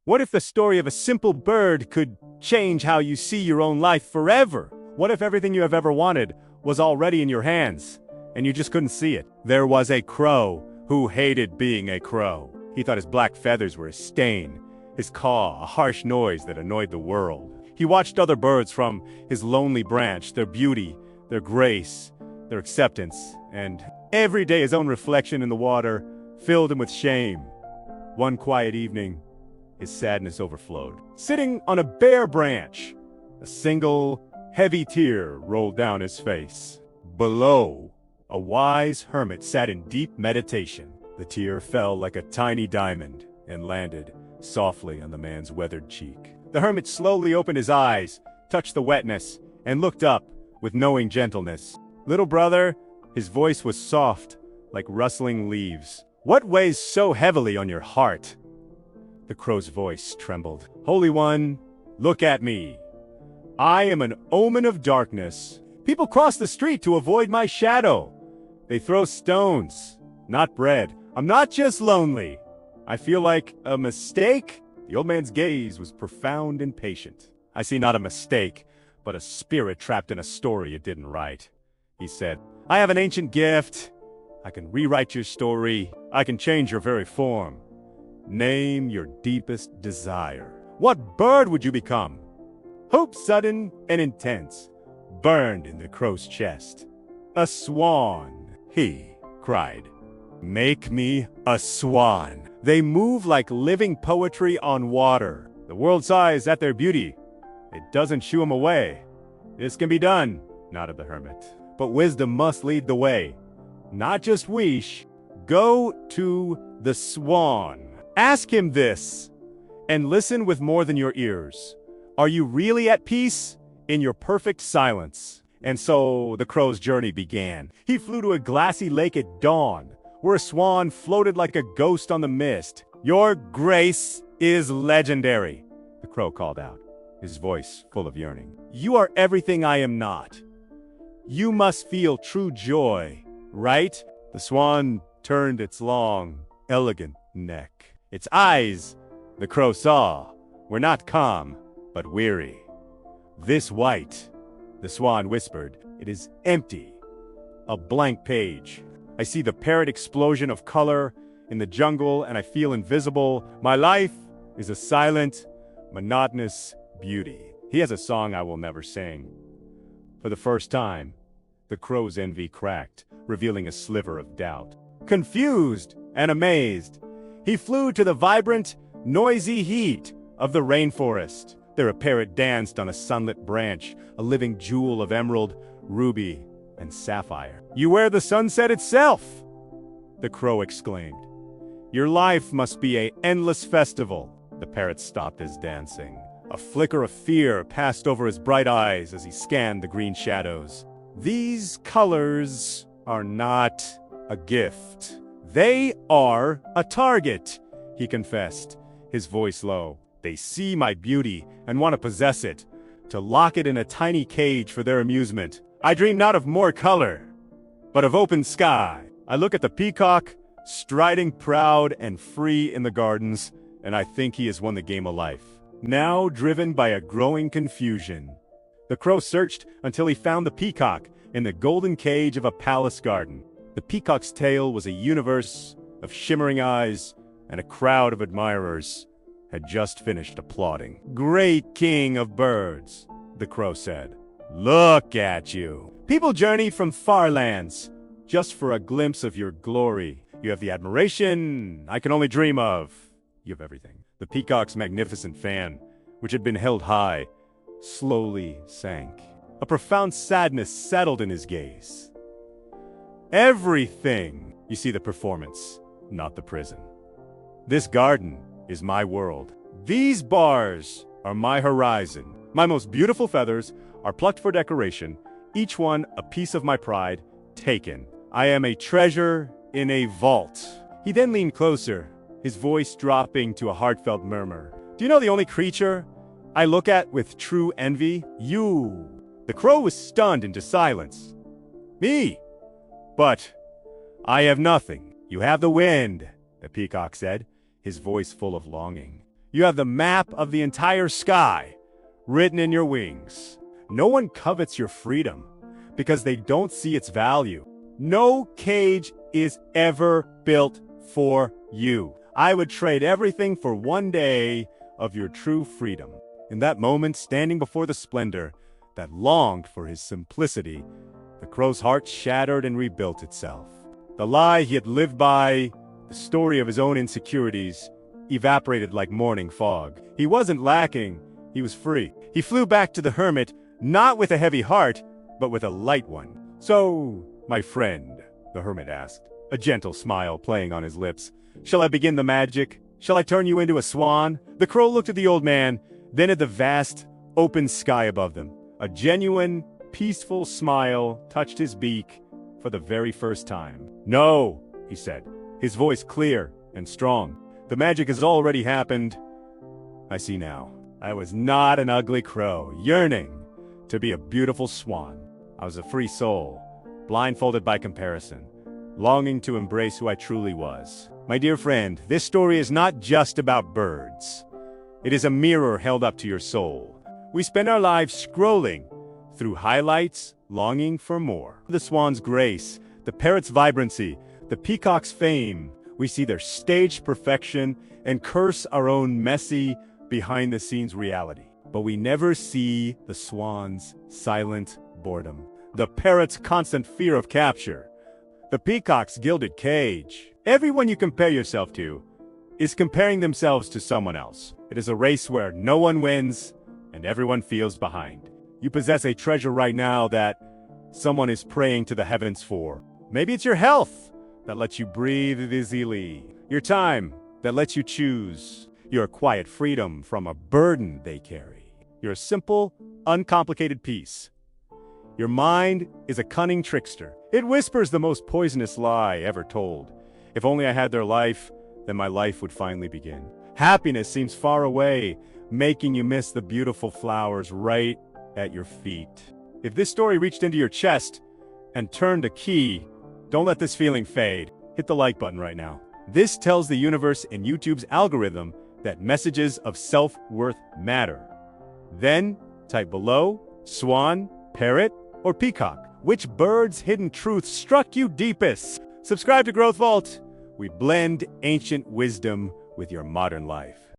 What if the story of a simple bird could change how you see your own life forever? What if everything you have ever wanted was already in your hands, and you just couldn't see it? There was a crow who hated being a crow. He thought his black feathers were a stain, his caw a harsh noise that annoyed the world. He watched other birds from his lonely branch, their beauty, their grace, their acceptance, and every day his own reflection in the water filled him with shame. One quiet evening, his sadness overflowed. Sitting on a bare branch, a single, heavy tear rolled down his face. Below, a wise hermit sat in deep meditation. The tear fell like a tiny diamond and landed softly on the man's weathered cheek. The hermit slowly opened his eyes, touched the wetness, and looked up with knowing gentleness. "Little brother," his voice was soft, like rustling leaves. "What weighs so heavily on your heart?" The crow's voice trembled. "Holy One, look at me. I am an omen of darkness. People cross the street to avoid my shadow. They throw stones, not bread. I'm not just lonely. I feel like a mistake." The old man's gaze was profound and patient. "I see not a mistake, but a spirit trapped in a story it didn't write," he said. "I have an ancient gift. I can rewrite your story. I can change your very form. Name your deepest desire. What bird would you become?" Hope sudden and intense burned in the crow's chest. "A swan," he cried. "Make me a swan. They move like living poetry on water. The world sighs at their beauty. It doesn't shoo 'em away." "This can be done," nodded the hermit. "But wisdom must lead the way. Not just wish. Go to the swan. Ask him this, and listen with more than your ears. Are you really at peace in your perfect silence?" And so the crow's journey began. He flew to a glassy lake at dawn, where a swan floated like a ghost on the mist. "Your grace is legendary," the crow called out, his voice full of yearning. "You are everything I am not. You must feel true joy, right?" The swan turned its long, elegant neck. Its eyes, the crow saw, were not calm, but weary. "This white," the swan whispered, "it is empty. A blank page. I see the parrot explosion of color in the jungle and I feel invisible. My life is a silent, monotonous beauty." He has a song I will never sing. For the first time, the crow's envy cracked, revealing a sliver of doubt. Confused and amazed, he flew to the vibrant, noisy heat of the rainforest. There a parrot danced on a sunlit branch, a living jewel of emerald, ruby, and sapphire. "You wear the sunset itself," the crow exclaimed. "Your life must be an endless festival." The parrot stopped his dancing. A flicker of fear passed over his bright eyes as he scanned the green shadows. "These colors are not a gift. They are a target," he confessed, his voice low. "They see my beauty and want to possess it, to lock it in a tiny cage for their amusement. I dream not of more color, but of open sky. I look at the peacock, striding proud and free in the gardens, and I think he has won the game of life." Now driven by a growing confusion, the crow searched until he found the peacock in the golden cage of a palace garden. The peacock's tail was a universe of shimmering eyes, and a crowd of admirers had just finished applauding. "Great king of birds," the crow said. "Look at you. People journey from far lands just for a glimpse of your glory. You have the admiration I can only dream of. You have everything." The peacock's magnificent fan, which had been held high, slowly sank. A profound sadness settled in his gaze. "Everything." You see the performance, not the prison. "This garden is my world. These bars are my horizon. My most beautiful feathers are plucked for decoration, each one a piece of my pride, taken. I am a treasure in a vault." He then leaned closer, his voice dropping to a heartfelt murmur. "Do you know the only creature I look at with true envy? You." The crow was stunned into silence. "Me? But I have nothing." "You have the wind," the peacock said, his voice full of longing. You have the map of the entire sky written in your wings. No one covets your freedom because they don't see its value. No cage is ever built for you. I would trade everything for one day of your true freedom. In that moment, standing before the splendor that longed for his simplicity, the crow's heart shattered and rebuilt itself. The lie he had lived by, the story of his own insecurities, evaporated like morning fog. He wasn't lacking, he was free. He flew back to the hermit, not with a heavy heart, but with a light one. "So, my friend," the hermit asked, a gentle smile playing on his lips, "shall I begin the magic? Shall I turn you into a swan?" The crow looked at the old man, then at the vast, open sky above them. A genuine, peaceful smile touched his beak for the very first time. "No," he said, his voice clear and strong. "The magic has already happened. I see now. I was not an ugly crow, yearning to be a beautiful swan. I was a free soul, blindfolded by comparison, longing to embrace who I truly was." My dear friend, this story is not just about birds. It is a mirror held up to your soul. We spend our lives scrolling through highlights, longing for more. The swan's grace, the parrot's vibrancy, the peacock's fame. We see their staged perfection and curse our own messy, behind-the-scenes reality. But we never see the swan's silent boredom, the parrot's constant fear of capture, the peacock's gilded cage. Everyone you compare yourself to is comparing themselves to someone else. It is a race where no one wins and everyone feels behind. You possess a treasure right now that someone is praying to the heavens for. Maybe it's your health that lets you breathe easily, your time that lets you choose, your quiet freedom from a burden they carry, your simple, uncomplicated peace. Your mind is a cunning trickster. It whispers the most poisonous lie ever told. If only I had their life, then my life would finally begin. Happiness seems far away, making you miss the beautiful flowers right at your feet. If this story reached into your chest and turned a key, don't let this feeling fade. Hit the like button right now. This tells the universe and YouTube's algorithm that messages of self-worth matter. Then, type below, Swan, Parrot, or Peacock. Which bird's hidden truth struck you deepest? Subscribe to Growth Vault. We blend ancient wisdom with your modern life.